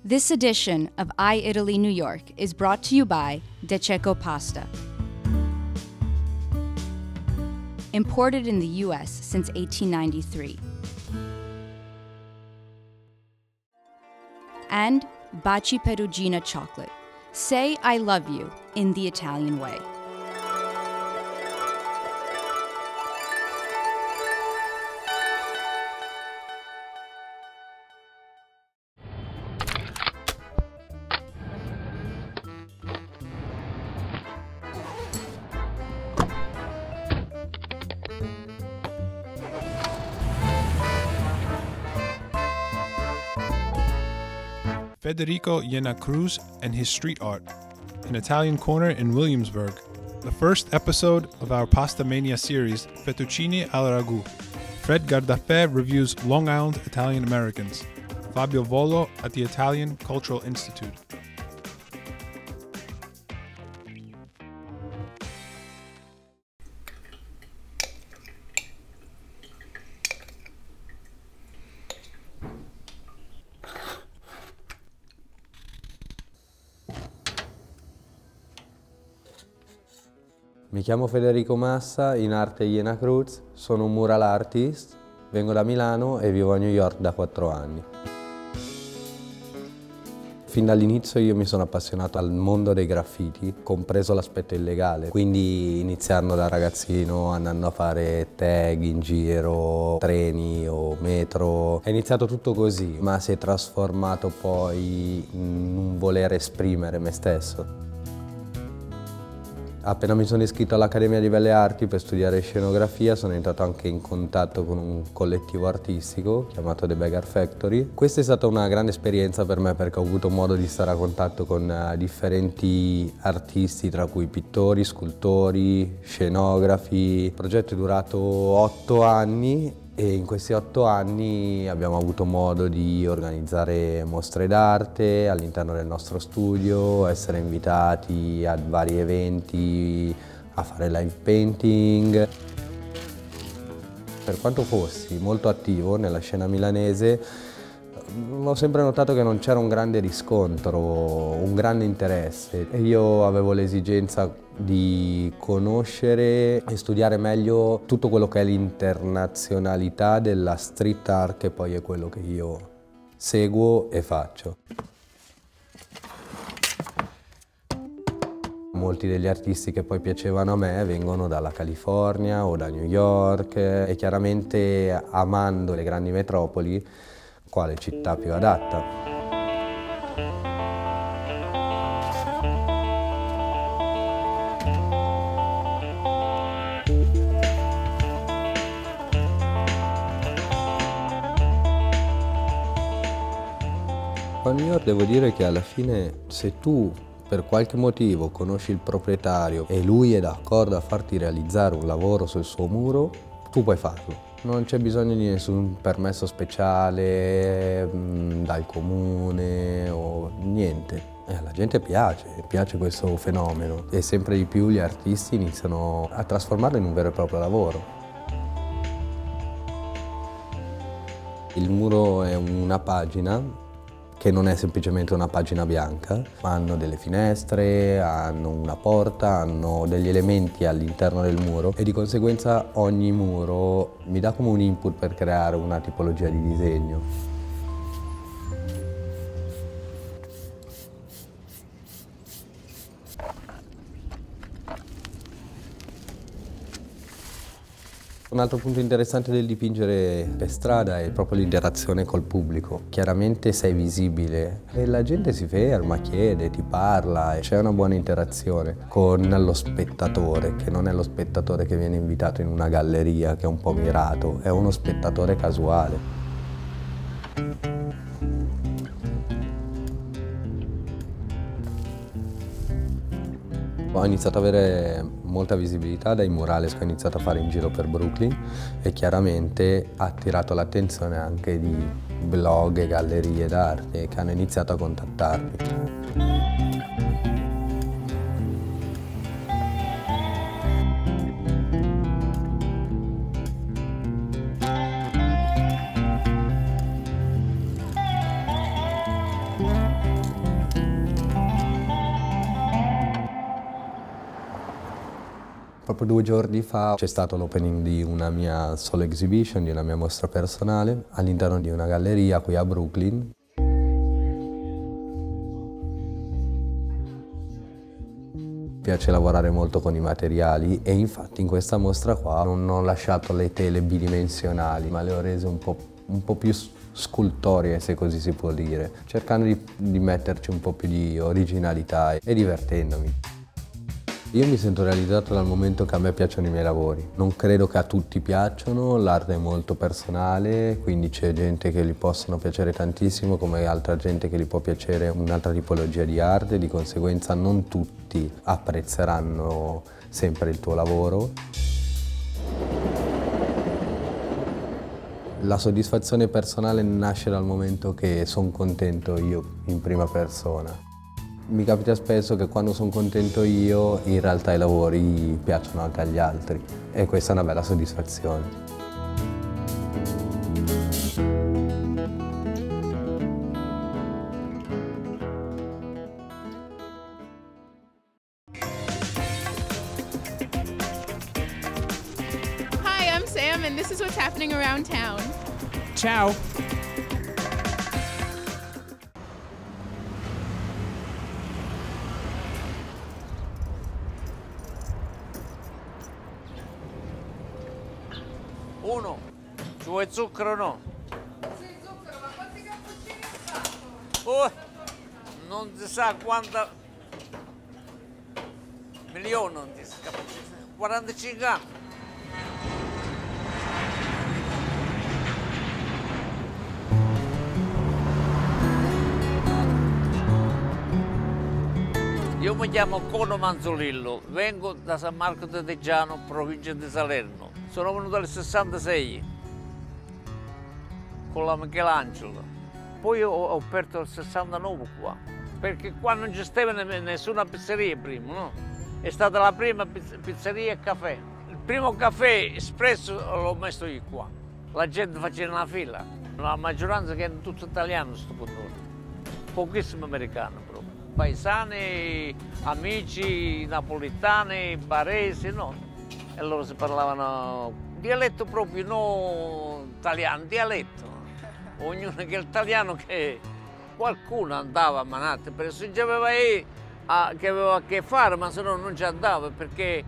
This edition of i-Italy New York is brought to you by De Cecco Pasta. Imported in the U.S. since 1893. And Baci Perugina chocolate. Say I love you in the Italian way. Federico Iena Cruz and his street art, an Italian corner in Williamsburg, the first episode of our Pasta Mania series, Fettuccine al Ragù. Fred Gardaphe reviews Long Island Italian Americans. Fabio Volo at the Italian Cultural Institute. Mi chiamo Federico Massa, in arte Iena Cruz, sono un mural artist, vengo da Milano e vivo a New York da 4 anni. Fin dall'inizio io mi sono appassionato al mondo dei graffiti, compreso l'aspetto illegale, quindi iniziando da ragazzino, andando a fare tag in giro, treni o metro. È iniziato tutto così, ma si è trasformato poi in un voler esprimere me stesso. Appena mi sono iscritto all'Accademia di Belle Arti per studiare scenografia, sono entrato anche in contatto con un collettivo artistico chiamato The Beggar Factory. Questa è stata una grande esperienza per me perché ho avuto modo di stare a contatto con differenti artisti, tra cui pittori, scultori, scenografi. Il progetto è durato 8 anni. E in questi 8 anni abbiamo avuto modo di organizzare mostre d'arte all'interno del nostro studio, essere invitati a vari eventi, a fare live painting. Per quanto fossi molto attivo nella scena milanese, ho sempre notato che non c'era un grande riscontro, un grande interesse. E io avevo l'esigenza di conoscere e studiare meglio tutto quello che è l'internazionalità della street art, che poi è quello che io seguo e faccio. Molti degli artisti che poi piacevano a me vengono dalla California o da New York e chiaramente amando le grandi metropoli, quale città più adatta? A New York devo dire che alla fine, se tu per qualche motivo conosci il proprietario e lui è d'accordo a farti realizzare un lavoro sul suo muro, tu puoi farlo. Non c'è bisogno di nessun permesso speciale dal comune o niente. Alla gente piace questo fenomeno e sempre di più gli artisti iniziano a trasformarlo in un vero e proprio lavoro. Il muro è una pagina che non è semplicemente una pagina bianca, hanno delle finestre, hanno una porta, hanno degli elementi all'interno del muro e di conseguenza ogni muro mi dà come un input per creare una tipologia di disegno. Un altro punto interessante del dipingere per strada è proprio l'interazione col pubblico. Chiaramente sei visibile e la gente si ferma, chiede, ti parla e c'è una buona interazione con lo spettatore, che non è lo spettatore che viene invitato in una galleria che è un po' mirato, è uno spettatore casuale. Ho iniziato ad avere molta visibilità dai murales che ho iniziato a fare in giro per Brooklyn e chiaramente ha attirato l'attenzione anche di blog e gallerie d'arte che hanno iniziato a contattarmi. Proprio 2 giorni fa c'è stato l'opening di una mia solo exhibition, di una mia mostra personale, all'interno di una galleria qui a Brooklyn. Mi piace lavorare molto con i materiali e infatti in questa mostra qua non ho lasciato le tele bidimensionali, ma le ho rese un po' più scultorie, se così si può dire, cercando di metterci un po' più di originalità e divertendomi. Io mi sento realizzato dal momento che a me piacciono i miei lavori. Non credo che a tutti piacciono, l'arte è molto personale, quindi c'è gente che gli possono piacere tantissimo come altra gente che gli può piacere un'altra tipologia di arte, di conseguenza non tutti apprezzeranno sempre il tuo lavoro. La soddisfazione personale nasce dal momento che sono contento io in prima persona. Mi capita spesso che quando sono contento io, in realtà i lavori piacciono anche agli altri e questa è una bella soddisfazione. Hi, I'm Sam and this is what's happening around town. Ciao. Uno, ci vuoi zucchero o no? Sì, zucchero, ma quanti cappuccini hai fatto? Oh, non si sa quanta milioni non ti sa, 45 anni. Io mi chiamo Cono Manzolillo, vengo da San Marco de Teggiano, provincia di Salerno. Sono venuto nel 66 con la Michelangelo. Poi ho aperto nel 69 qua, perché qua non ci stava nessuna pizzeria prima, no? È stata la prima pizzeria e caffè. Il primo caffè espresso l'ho messo io qua. La gente faceva una fila. La maggioranza che erano tutti italiani, sto contorno. Pochissimi americani proprio. Paesani, amici, napoletani, baresi, no? E loro si parlavano dialetto proprio, non italiano, dialetto. Ognuno che è italiano che qualcuno andava a Manhattan, perché se già aveva che aveva a che fare, ma se no non ci andava, perché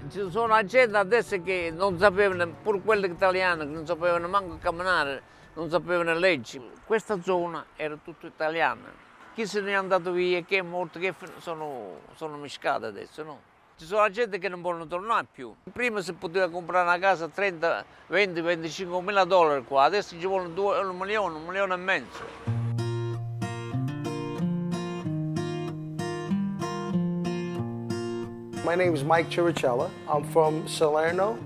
ci sono gente adesso che non sapevano, pure quelli italiani, che non sapevano manco camminare, non sapevano leggi. Questa zona era tutta italiana. Chi se ne è andato via, chi è morto, che sono mischiati adesso, no? Ci sono gente che non vogliono tornare più. Prima si poteva comprare una casa a 30, 20, 25 mila dollari qua, adesso ci vogliono 1 milione e mezzo. My name is Mike Chiricella. I'm from Salerno,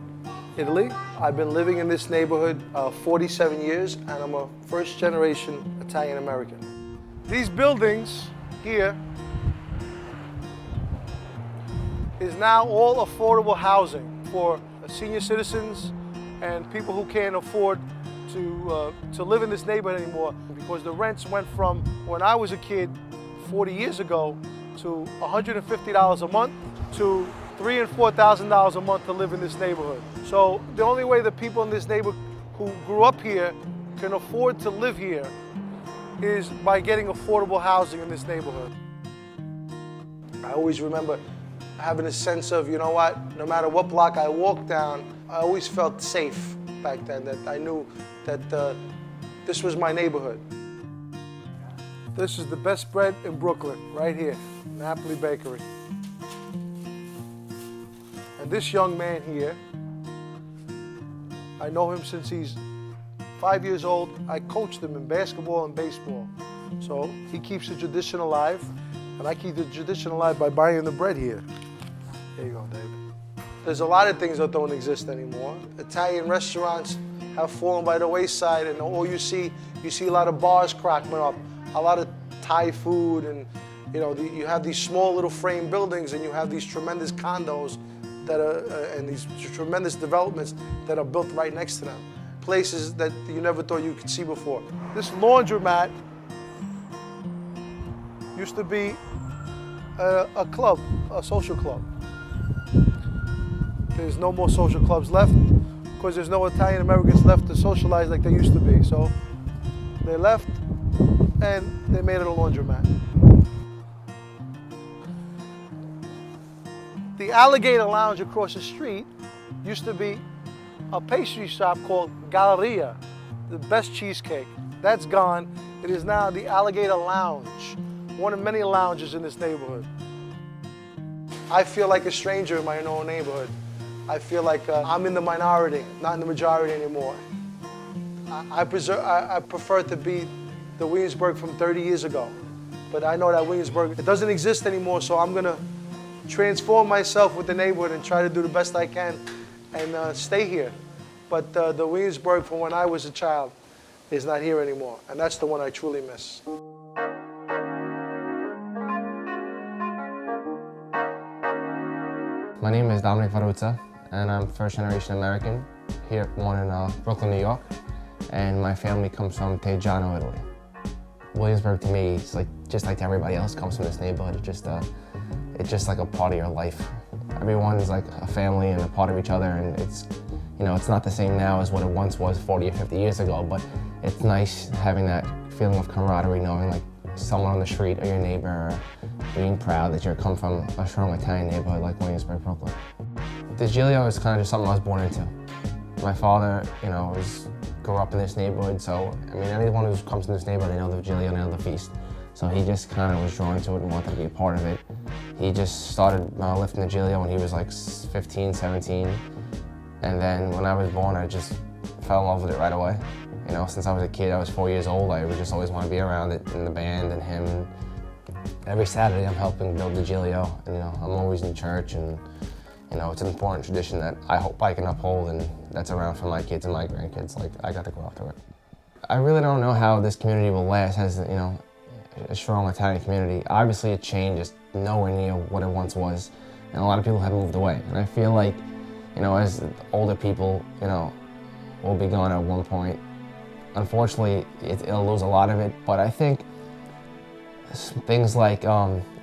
Italy. I've been living in this neighborhood 47 years and I'm a first-generation Italian-American. These buildings here is now all affordable housing for senior citizens and people who can't afford to live in this neighborhood anymore, because the rents went from, when I was a kid 40 years ago, to $150 a month to $3,000 and $4,000 a month to live in this neighborhood. So the only way the people in this neighborhood who grew up here can afford to live here is by getting affordable housing in this neighborhood. I always remember having a sense of, you know what, no matter what block I walked down, I always felt safe back then, that I knew that this was my neighborhood. This is the best bread in Brooklyn, right here, Napoli Bakery. And this young man here, I know him since he's 5 years old. I coached him in basketball and baseball. So he keeps the tradition alive, and I keep the tradition alive by buying the bread here. There you go, David. There's a lot of things that don't exist anymore. Italian restaurants have fallen by the wayside, and all you see a lot of bars cracking up, a lot of Thai food, and you have these small little frame buildings, and you have these tremendous condos that are, and these tremendous developments that are built right next to them. Places that you never thought you could see before. This laundromat used to be a club, a social club. There's no more social clubs left because there's no Italian Americans left to socialize like they used to be. So they left and they made it a laundromat. The Alligator Lounge across the street used to be a pastry shop called Galleria, the best cheesecake. That's gone. It is now the Alligator Lounge, one of many lounges in this neighborhood. I feel like a stranger in my own neighborhood. I feel like I'm in the minority, not in the majority anymore. I prefer to be the Williamsburg from 30 years ago. But I know that Williamsburg, it doesn't exist anymore, so I'm gonna transform myself with the neighborhood and try to do the best I can and stay here. But the Williamsburg from when I was a child is not here anymore, and that's the one I truly miss. My name is Dominic Varuzza, and I'm first-generation American, here born in Brooklyn, New York, and my family comes from Teggiano, Italy. Williamsburg to me is like just like everybody else comes from this neighborhood. It's just like a part of your life. Everyone's like a family and a part of each other, and it's not the same now as what it once was 40 or 50 years ago, but it's nice having that feeling of camaraderie, knowing like someone on the street or your neighbor, or being proud that you come from a strong Italian neighborhood like Williamsburg, Brooklyn. The Giglio is kind of just something I was born into. My father, grew up in this neighborhood, so I mean, anyone who comes to this neighborhood, they know the Giglio, they know the feast. So he just kind of was drawn to it and wanted to be a part of it. He just started lifting the Giglio when he was like 15, 17. And then when I was born, I just fell in love with it right away. Since I was a kid, I was 4 years old, I would just always want to be around it, and the band and him. Every Saturday I'm helping build the Giglio, and I'm always in church, and it's an important tradition that I hope I can uphold, and that's around for my kids and my grandkids. Like, I got to grow up through it. I really don't know how this community will last as, a strong Italian community. Obviously it changed, it's nowhere near what it once was, and a lot of people have moved away. And I feel like, as older people, will be gone at one point. Unfortunately, it'll lose a lot of it, but I think things like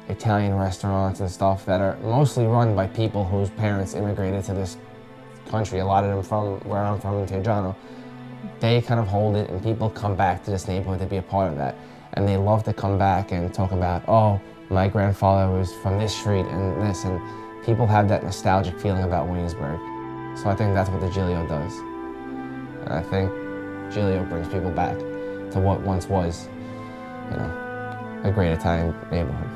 Italian restaurants and stuff that are mostly run by people whose parents immigrated to this country, a lot of them from where I'm from in Teggiano, they kind of hold it, and people come back to this neighborhood to be a part of that. And they love to come back and talk about, oh, my grandfather was from this street and this, and people have that nostalgic feeling about Williamsburg. So I think that's what the Giglio does. And I think Giglio brings people back to what once was, a great Italian neighborhood.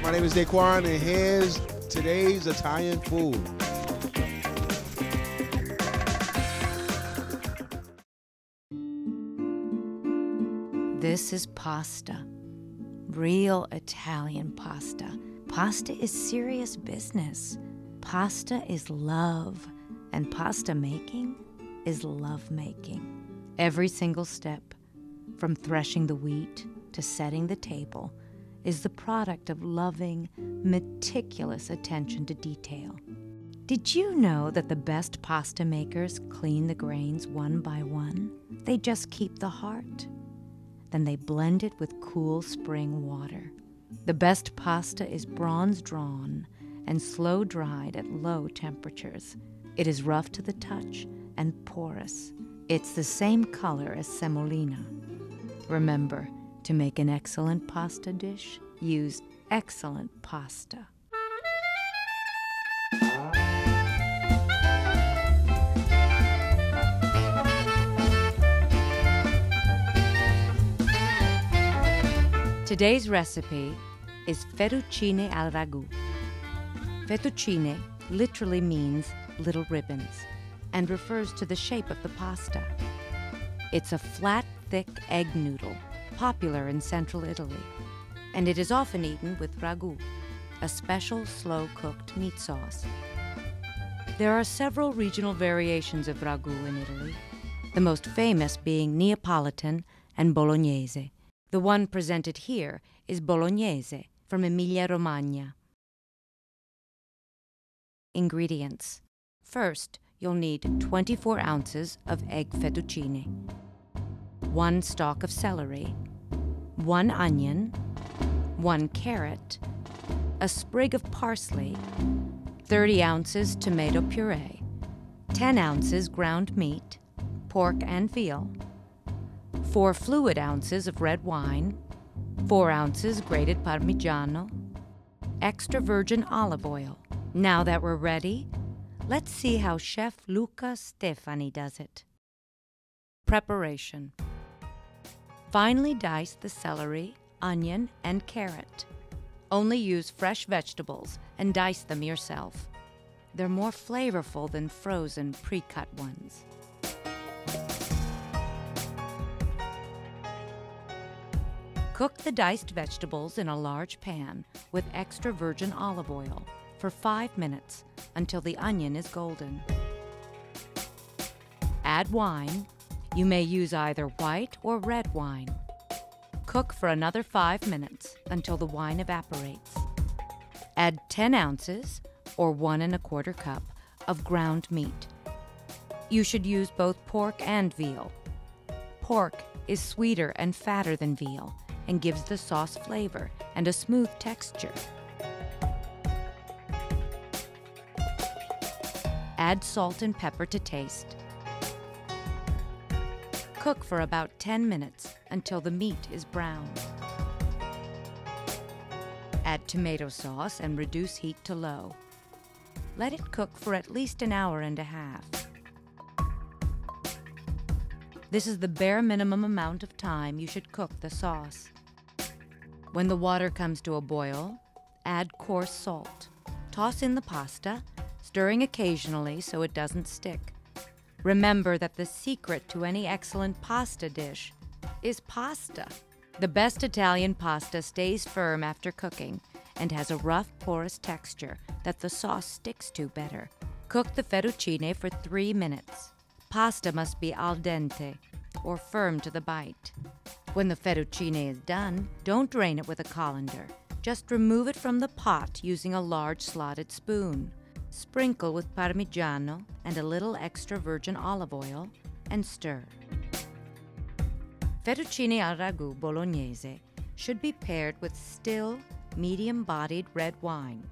My name is Daquan, and here's today's Italian food. This is pasta. Real Italian pasta. Pasta is serious business. Pasta is love, and pasta making is love making. Every single step, from threshing the wheat to setting the table, is the product of loving, meticulous attention to detail. Did you know that the best pasta makers clean the grains one by one? They just keep the heart. Then they blend it with cool spring water. The best pasta is bronze drawn and slow dried at low temperatures. It is rough to the touch and porous. It's the same color as semolina. Remember, to make an excellent pasta dish, use excellent pasta. Today's recipe is fettuccine al ragù. Fettuccine literally means little ribbons and refers to the shape of the pasta. It's a flat, thick egg noodle, popular in central Italy, and it is often eaten with ragù, a special slow-cooked meat sauce. There are several regional variations of ragu in Italy, the most famous being Neapolitan and Bolognese. The one presented here is Bolognese from Emilia-Romagna. Ingredients. First, you'll need 24 ounces of egg fettuccine, 1 stalk of celery, 1 onion, 1 carrot, a sprig of parsley, 30 ounces tomato puree, 10 ounces ground meat, pork and veal, 4 fluid ounces of red wine, 4 ounces grated Parmigiano, extra virgin olive oil. Now that we're ready, let's see how Chef Luca Stefani does it. Preparation. Finely dice the celery, onion, and carrot. Only use fresh vegetables and dice them yourself. They're more flavorful than frozen, pre-cut ones. Cook the diced vegetables in a large pan with extra virgin olive oil for 5 minutes until the onion is golden. Add wine. You may use either white or red wine. Cook for another 5 minutes until the wine evaporates. Add 10 ounces, or 1 1/4 cup, of ground meat. You should use both pork and veal. Pork is sweeter and fatter than veal and gives the sauce flavor and a smooth texture. Add salt and pepper to taste. Cook for about 10 minutes until the meat is brown. Add tomato sauce and reduce heat to low. Let it cook for at least an hour and a half. This is the bare minimum amount of time you should cook the sauce. When the water comes to a boil, add coarse salt. Toss in the pasta, stirring occasionally so it doesn't stick. Remember that the secret to any excellent pasta dish is pasta. The best Italian pasta stays firm after cooking and has a rough, porous texture that the sauce sticks to better. Cook the fettuccine for 3 minutes. Pasta must be al dente, or firm to the bite. When the fettuccine is done, don't drain it with a colander. Just remove it from the pot using a large slotted spoon. Sprinkle with Parmigiano and a little extra virgin olive oil and stir. Fettuccine al ragù bolognese should be paired with still, medium-bodied red wine,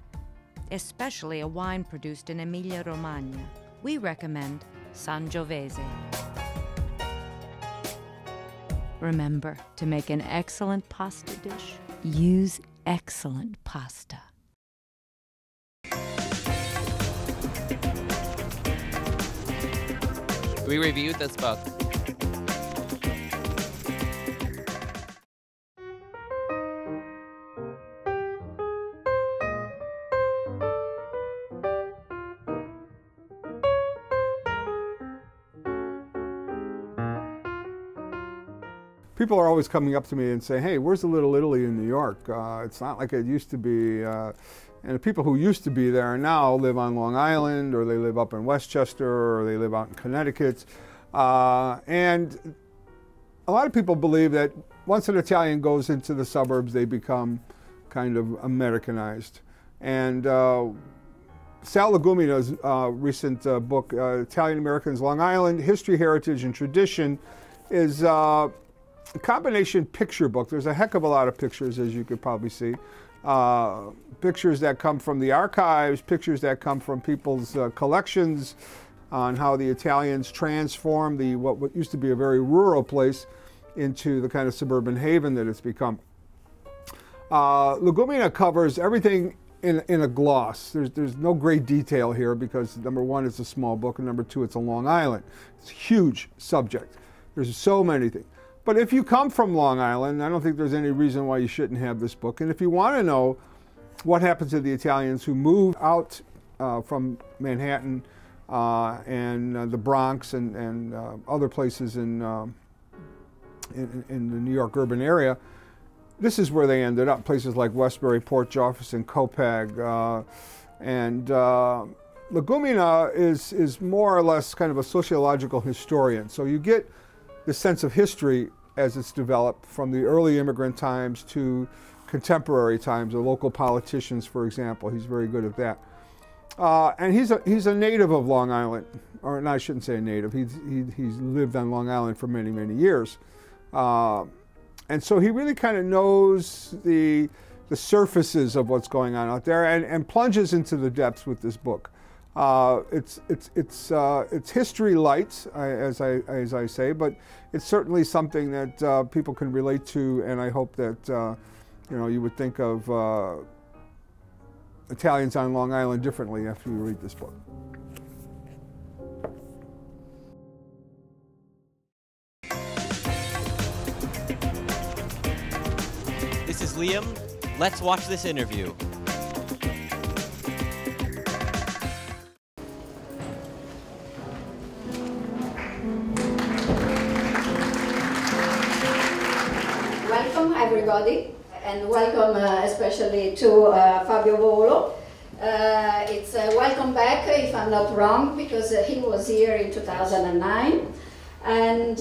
especially a wine produced in Emilia-Romagna. We recommend Sangiovese. Remember, to make an excellent pasta dish, use excellent pasta. We reviewed this book. People are always coming up to me and saying, hey, where's the Little Italy in New York? It's not like it used to be. And the people who used to be there now live on Long Island, or they live up in Westchester, or they live out in Connecticut. And a lot of people believe that once an Italian goes into the suburbs, they become kind of Americanized. And Sal LaGumina's recent book, Italian Americans, Long Island, History, Heritage, and Tradition, is a combination picture book. There's a heck of a lot of pictures, as you could probably see. Pictures that come from the archives, pictures that come from people's collections on how the Italians transformed what used to be a very rural place into the kind of suburban haven that it's become. LaGumina covers everything in a gloss. There's no great detail here because, number one, it's a small book, and number two, it's a Long Island. It's a huge subject. There's so many things. But if you come from Long Island, I don't think there's any reason why you shouldn't have this book. And if you want to know what happened to the Italians who moved out from Manhattan and the Bronx and other places in the New York urban area, this is where they ended up, places like Westbury, Port Jefferson, Copiague, and LaGumina is more or less kind of a sociological historian. So you get the sense of history as it's developed from the early immigrant times to contemporary times, the local politicians, for example. He's very good at that. And he's a native of Long Island, or no, I shouldn't say a native. He's lived on Long Island for many, many years. And so he really kind of knows the surfaces of what's going on out there and plunges into the depths with this book. It's history light, as I say, but it's certainly something that people can relate to, and I hope that you would think of Italians on Long Island differently after you read this book. This is Liam. Let's watch this interview. Welcome everybody, and welcome especially to Fabio Volo. It's a welcome back, if I'm not wrong, because he was here in 2009, and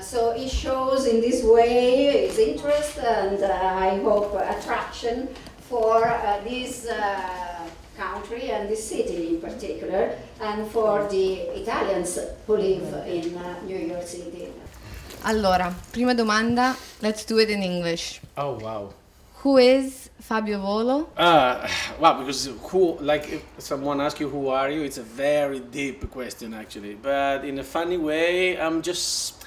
so he shows in this way his interest and I hope attraction for this country and this city in particular, and for the Italians who live in New York City. Allora, prima domanda, let's do it in English. Oh, wow. Who is Fabio Volo? Wow, because like if someone asks you who are you, it's a very deep question actually. But in a funny way, I'm just,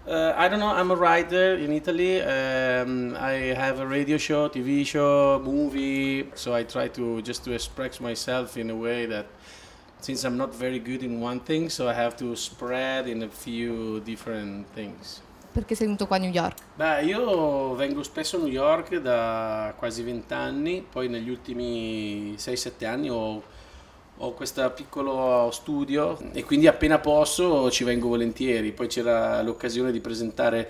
I don't know, I'm a writer in Italy. I have a radio show, TV show, movie. So I try to express myself in a way that, since I'm not very good in one thing, so I have to spread in a few different things. Perché sei venuto qua a New York? Beh, io vengo spesso a New York da quasi 20 anni, poi negli ultimi 6-7 anni ho questo piccolo studio e quindi appena posso ci vengo volentieri. Poi c'era l'occasione di presentare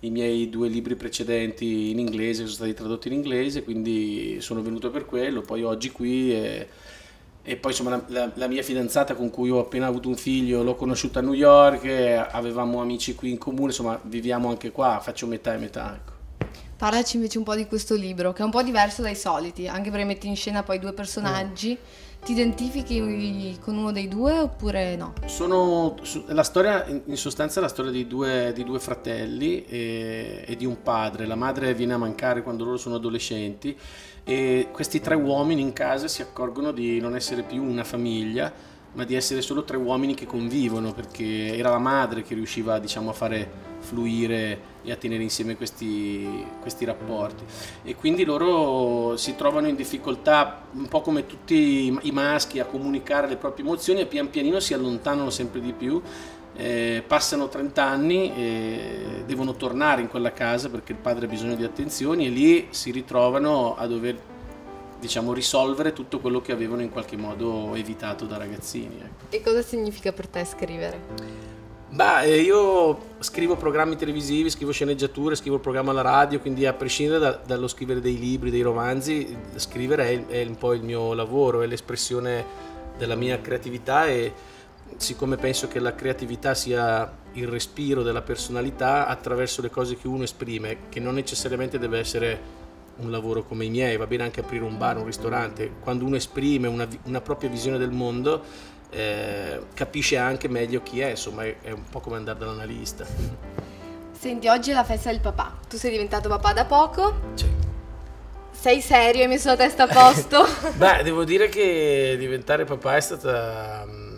i miei 2 libri precedenti in inglese, che sono stati tradotti in inglese, quindi sono venuto per quello. Poi oggi qui e poi insomma la mia fidanzata, con cui ho appena avuto un figlio, l'ho conosciuta a New York, avevamo amici qui in comune, insomma viviamo anche qua, faccio metà e metà, ecco. Parlaci invece un po' di questo libro, che è un po' diverso dai soliti, anche perché metti in scena poi 2 personaggi. Ti identifichi con uno dei 2 oppure no? La storia, in sostanza, è la storia di due fratelli e di un padre. La madre viene a mancare quando loro sono adolescenti e questi 3 uomini in casa si accorgono di non essere più una famiglia, ma di essere solo 3 uomini che convivono, perché era la madre che riusciva, diciamo, a fare fluire e a tenere insieme questi rapporti, e quindi loro si trovano in difficoltà, un po' come tutti i maschi, a comunicare le proprie emozioni, e pian pianino si allontanano sempre di più. Passano 30 anni e devono tornare in quella casa perché il padre ha bisogno di attenzioni, e lì si ritrovano a dover, diciamo, risolvere tutto quello che avevano in qualche modo evitato da ragazzini, ecco. E cosa significa per te scrivere? Beh, io scrivo programmi televisivi, scrivo sceneggiature, scrivo il programma alla radio, quindi a prescindere dallo scrivere dei libri, dei romanzi, scrivere è un po' il mio lavoro, è l'espressione della mia creatività, e siccome penso che la creatività sia il respiro della personalità, attraverso le cose che uno esprime, che non necessariamente deve essere un lavoro come i miei, va bene anche aprire un bar, un ristorante, quando uno esprime una propria visione del mondo, capisce anche meglio chi è, insomma è un po' come andare dall'analista. Senti, oggi è la festa del papà, tu sei diventato papà da poco? Sì. Sei serio? Hai messo la testa a posto? Beh, devo dire che diventare papà è stata,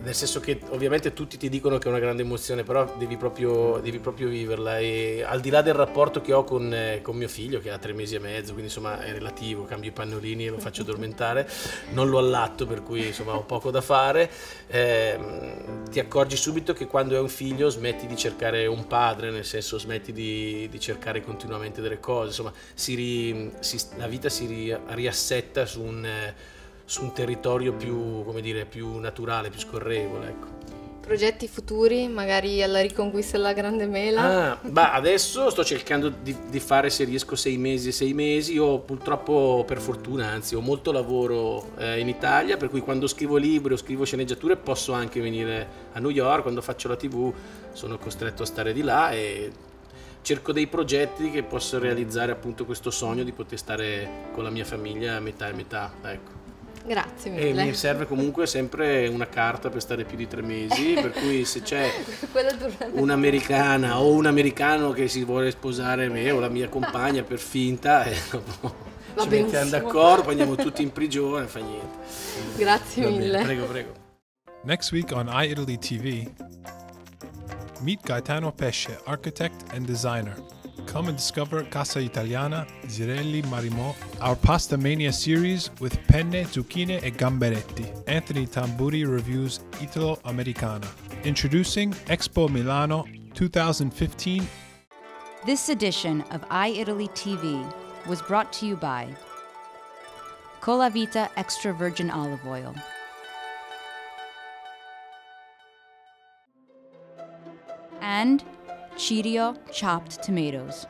nel senso che ovviamente tutti ti dicono che è una grande emozione, però devi proprio viverla, e al di là del rapporto che ho con mio figlio, che ha 3 mesi e mezzo, quindi insomma è relativo, cambio i pannolini e lo faccio addormentare, non lo allatto, per cui insomma ho poco da fare, ti accorgi subito che quando hai un figlio smetti di cercare un padre, nel senso smetti di cercare continuamente delle cose, insomma la vita si riassetta su un territorio più, come dire, più naturale, più scorrevole, ecco. Progetti futuri, magari alla riconquista della Grande Mela? Adesso sto cercando di fare, se riesco, 6 mesi. Io purtroppo, per fortuna, anzi, ho molto lavoro in Italia, per cui quando scrivo libri o scrivo sceneggiature posso anche venire a New York. Quando faccio la TV sono costretto a stare di là e cerco dei progetti che posso realizzare appunto questo sogno di poter stare con la mia famiglia a metà e metà, ecco. Grazie mille. E mi serve comunque sempre una carta per stare più di 3 mesi, per cui se c'è un'americana o un americano che si vuole sposare me o la mia compagna per finta, ci mettiamo d'accordo, poi andiamo tutti in prigione, fa niente. Grazie mille. Prego. Next week on i-Italy TV, meet Gaetano Pesce, architect and designer. Come and discover Casa Italiana, Zirelli Marimo, our Pasta Mania series with penne, zucchine e gamberetti. Anthony Tamburi reviews Italo-Americana. Introducing Expo Milano 2015. This edition of i-Italy TV was brought to you by Colavita Extra Virgin Olive Oil, and Giglio chopped tomatoes.